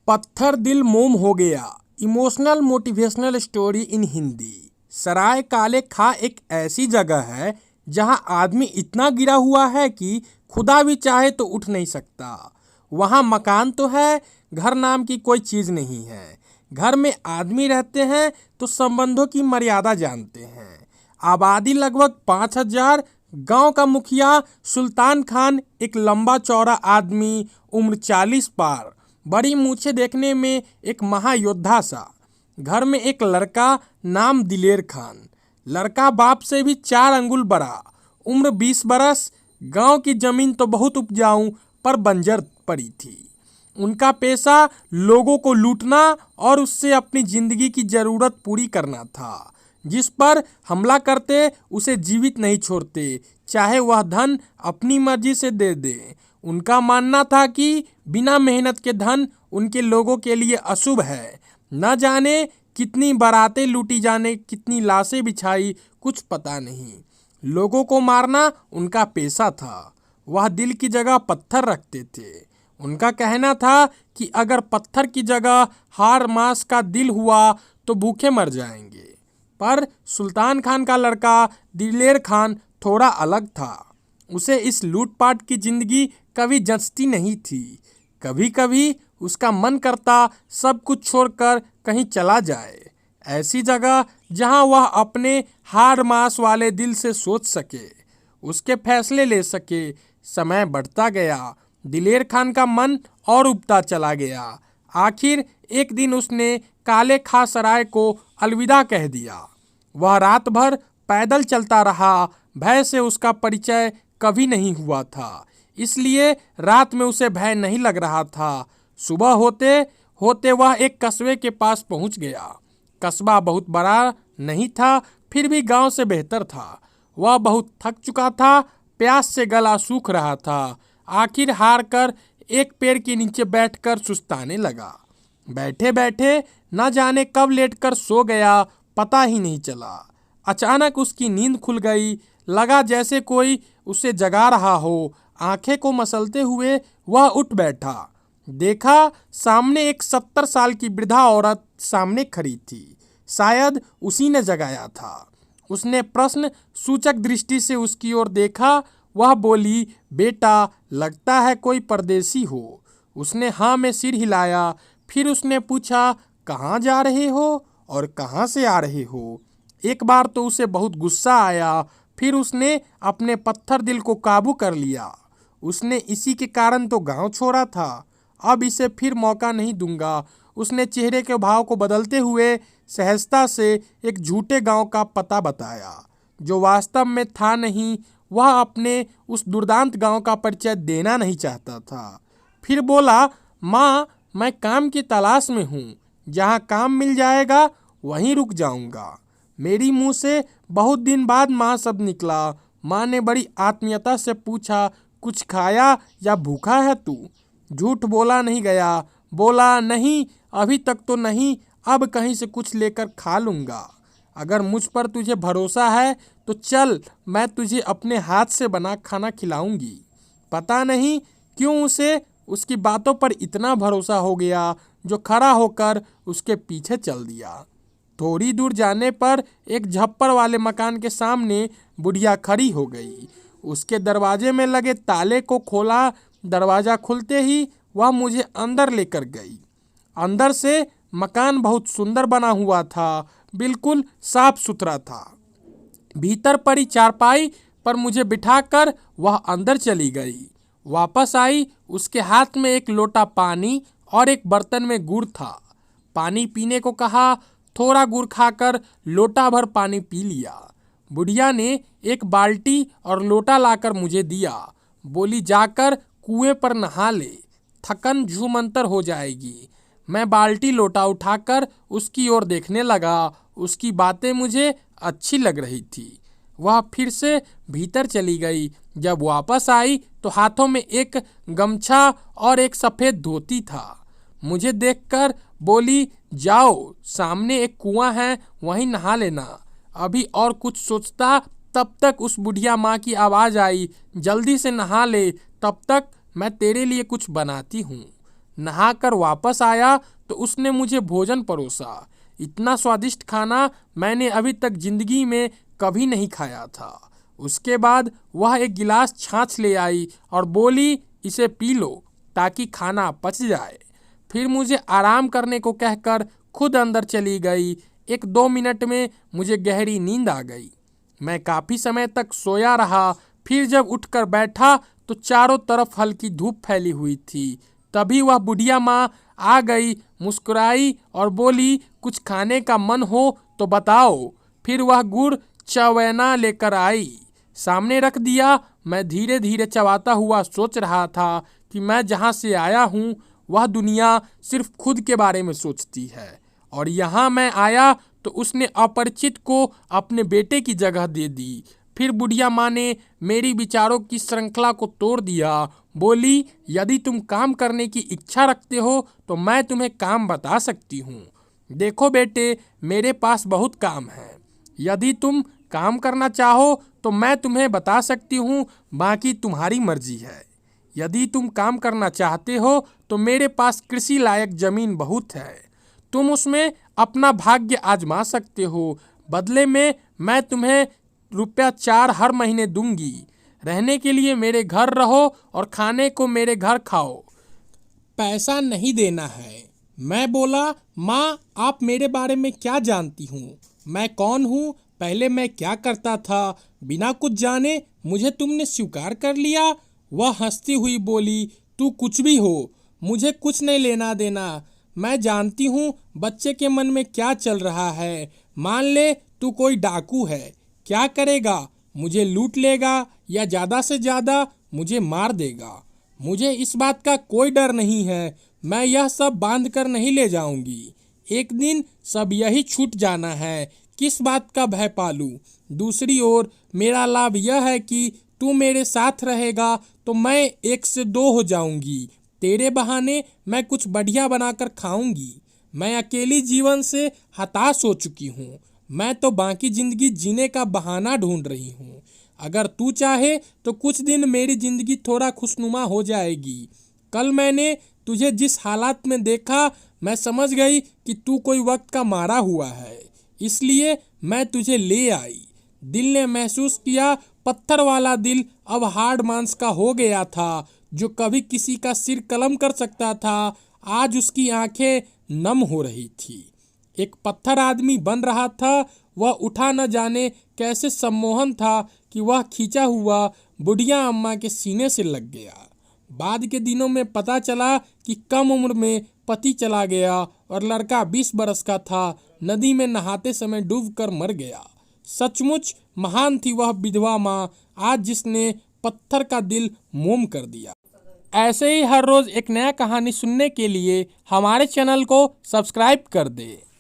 पत्थर दिल मोम हो गया। Emotional motivational story in Hindi. Sarai Kale Khan एक ऐसी जगह है जहां आदमी इतना गिरा हुआ है कि खुदा भी चाहे तो उठ नहीं सकता। वहां मकान तो है, घर नाम की कोई चीज नहीं है। घर में आदमी रहते हैं तो संबंधों की मर्यादा जानते हैं। आबादी लगभग 5,000। गांव का मुखिया सुल्तान खान एक लंबा चौड़ा आदमी, उम्र 40 पार, बड़ी मूछें, देखने में एक महायोद्धा सा। घर में एक लड़का नाम दिलेर खान। लड़का बाप से भी 4 अंगुल बड़ा, उम्र 20 बरस। गांव की जमीन तो बहुत उपजाऊ पर बंजर पड़ी थी। उनका पेशा लोगों को लूटना और उससे अपनी जिंदगी की जरूरत पूरी करना था। जिस पर हमला करते उसे जीवित नहीं छोड़ते, चाहे वह धन अपनी मर्जी से दे दे। उनका मानना था कि बिना मेहनत के धन उनके लोगों के लिए अशुभ है। न जाने कितनी बारातें लूटी, जाने कितनी लाशें बिछाई, कुछ पता नहीं। लोगों को मारना उनका पेशा था। वह दिल की जगह पत्थर रखते थे। उनका कहना था कि अगर पत्थर की जगह हाड़ मांस का दिल हुआ तो भूखे मर जाएंगे। पर सुल्तान खान का लड़का दिलेर खान थोड़ा अलग था। उसे इस लूटपाट की जिंदगी कभी जचती नहीं थी। कभी कभी उसका मन करता सब कुछ छोड़कर कहीं चला जाए, ऐसी जगह जहां वह अपने हाड़ मांस वाले दिल से सोच सके, उसके फैसले ले सके। समय बढ़ता गया, दिलेर खान का मन और उबता चला गया। आखिर एक दिन उसने काले खां सराय को अलविदा कह दिया। वह रात भर पैदल चलता रहा। भय से उसका परिचय कभी नहीं हुआ था, इसलिए रात में उसे भय नहीं लग रहा था। सुबह होते होते वह एक कस्बे के पास पहुंच गया। कस्बा बहुत बड़ा नहीं था, फिर भी गांव से बेहतर था। वह बहुत थक चुका था, प्यास से गला सूख रहा था। आखिर हार कर एक पेड़ के नीचे बैठकर सुस्ताने लगा। बैठे बैठे न जाने कब लेटकर सो गया, पता ही नहीं चला। अचानक उसकी नींद खुल गई। लगा जैसे कोई उसे जगा रहा हो। आंखें को मसलते हुए वह उठ बैठा। देखा सामने एक 70 साल की वृद्धा औरत सामने खड़ी थी। शायद उसी ने जगाया था। उसने प्रश्न सूचक दृष्टि से उसकी ओर देखा। वह बोली, बेटा, लगता है कोई परदेसी हो। उसने हाँ में सिर हिलाया। फिर उसने पूछा, कहाँ जा रहे हो और कहाँ से आ रहे हो? एक बार तो उसे बहुत गुस्सा आया, फिर उसने अपने पत्थर दिल को काबू कर लिया। उसने इसी के कारण तो गांव छोड़ा था, अब इसे फिर मौका नहीं दूंगा। उसने चेहरे के भाव को बदलते हुए सहजता से एक झूठे गांव का पता बताया, जो वास्तव में था नहीं। वह अपने उस दुर्दांत गांव का परिचय देना नहीं चाहता था। फिर बोला, माँ, मैं काम की तलाश में हूँ। जहाँ काम मिल जाएगा वहीं रुक जाऊंगा। मेरी मुंह से बहुत दिन बाद माँ शब्द निकला। माँ ने बड़ी आत्मीयता से पूछा, कुछ खाया या भूखा है तू? झूठ बोला नहीं गया। बोला, नहीं, अभी तक तो नहीं, अब कहीं से कुछ लेकर खा लूँगा। अगर मुझ पर तुझे भरोसा है तो चल, मैं तुझे अपने हाथ से बना खाना खिलाऊंगी। पता नहीं क्यों उसे उसकी बातों पर इतना भरोसा हो गया, जो खड़ा होकर उसके पीछे चल दिया। थोड़ी दूर जाने पर एक झप्पड़ वाले मकान के सामने बुढ़िया खड़ी हो गई। उसके दरवाजे में लगे ताले को खोला। दरवाज़ा खुलते ही वह मुझे अंदर लेकर गई। अंदर से मकान बहुत सुंदर बना हुआ था, बिल्कुल साफ सुथरा था। भीतर पड़ी चारपाई पर मुझे बिठाकर वह अंदर चली गई। वापस आई, उसके हाथ में एक लोटा पानी और एक बर्तन में गुड़ था। पानी पीने को कहा, थोड़ा गुड़ खाकर लोटा भर पानी पी लिया। बुढ़िया ने एक बाल्टी और लोटा लाकर मुझे दिया। बोली, जाकर कुएं पर नहा ले, थकन झूमंतर हो जाएगी। मैं बाल्टी लोटा उठाकर उसकी ओर देखने लगा। उसकी बातें मुझे अच्छी लग रही थी। वह फिर से भीतर चली गई। जब वापस आई तो हाथों में एक गमछा और एक सफ़ेद धोती था। मुझे देखकर बोली, जाओ, सामने एक कुआं है, वहीं नहा लेना। अभी और कुछ सोचता तब तक उस बुढ़िया माँ की आवाज़ आई, जल्दी से नहा ले, तब तक मैं तेरे लिए कुछ बनाती हूँ। नहाकर वापस आया तो उसने मुझे भोजन परोसा। इतना स्वादिष्ट खाना मैंने अभी तक जिंदगी में कभी नहीं खाया था। उसके बाद वह एक गिलास छाछ ले आई और बोली, इसे पी लो ताकि खाना पच जाए। फिर मुझे आराम करने को कहकर खुद अंदर चली गई। 1-2 मिनट में मुझे गहरी नींद आ गई। मैं काफ़ी समय तक सोया रहा। फिर जब उठकर बैठा तो चारों तरफ हल्की धूप फैली हुई थी। तभी वह बुढ़िया माँ आ गई, मुस्कुराई और बोली, कुछ खाने का मन हो तो बताओ। फिर वह गुड़ चवैना लेकर आई, सामने रख दिया। मैं धीरे धीरे चबाता हुआ सोच रहा था कि मैं जहाँ से आया हूँ वह दुनिया सिर्फ खुद के बारे में सोचती है, और यहाँ मैं आया तो उसने अपरिचित को अपने बेटे की जगह दे दी। फिर बुढ़िया माँ ने मेरी विचारों की श्रृंखला को तोड़ दिया। बोली, यदि तुम काम करने की इच्छा रखते हो तो मैं तुम्हें काम बता सकती हूँ। देखो बेटे, मेरे पास बहुत काम है। यदि तुम काम करना चाहो तो मैं तुम्हें बता सकती हूँ, बाकी तुम्हारी मर्जी है। यदि तुम काम करना चाहते हो तो मेरे पास कृषि लायक जमीन बहुत है, तुम उसमें अपना भाग्य आजमा सकते हो। बदले में मैं तुम्हें ₹4 हर महीने दूंगी। रहने के लिए मेरे घर रहो और खाने को मेरे घर खाओ, पैसा नहीं देना है। मैं बोला, माँ आप मेरे बारे में क्या जानती हूँ? मैं कौन हूँ? पहले मैं क्या करता था? बिना कुछ जाने मुझे तुमने स्वीकार कर लिया। वह हंसती हुई बोली, तू कुछ भी हो, मुझे कुछ नहीं लेना देना। मैं जानती हूँ बच्चे के मन में क्या चल रहा है। मान ले तू कोई डाकू है, क्या करेगा? मुझे लूट लेगा या ज़्यादा से ज़्यादा मुझे मार देगा। मुझे इस बात का कोई डर नहीं है। मैं यह सब बांध कर नहीं ले जाऊंगी। एक दिन सब यही छूट जाना है, किस बात का भय पालूं? दूसरी ओर मेरा लाभ यह है कि तू मेरे साथ रहेगा तो मैं 1 से 2 हो जाऊंगी। तेरे बहाने मैं कुछ बढ़िया बनाकर खाऊंगी। मैं अकेली जीवन से हताश हो चुकी हूँ। मैं तो बाकी जिंदगी जीने का बहाना ढूंढ रही हूँ। अगर तू चाहे तो कुछ दिन मेरी जिंदगी थोड़ा खुशनुमा हो जाएगी। कल मैंने तुझे जिस हालात में देखा, मैं समझ गई कि तू कोई वक्त का मारा हुआ है, इसलिए मैं तुझे ले आई। दिल ने महसूस किया, पत्थर वाला दिल अब हार्ड मांस का हो गया था। जो कभी किसी का सिर कलम कर सकता था, आज उसकी आंखें नम हो रही थी। एक पत्थर आदमी बन रहा था। वह उठा न जाने कैसे सम्मोहन था कि वह खींचा हुआ बुढ़िया अम्मा के सीने से लग गया। बाद के दिनों में पता चला कि कम उम्र में पति चला गया और लड़का 20 बरस का था, नदी में नहाते समय डूबकर मर गया। सचमुच महान थी वह विधवा माँ आज, जिसने पत्थर का दिल मोम कर दिया। ऐसे ही हर रोज एक नया कहानी सुनने के लिए हमारे चैनल को सब्सक्राइब कर दे।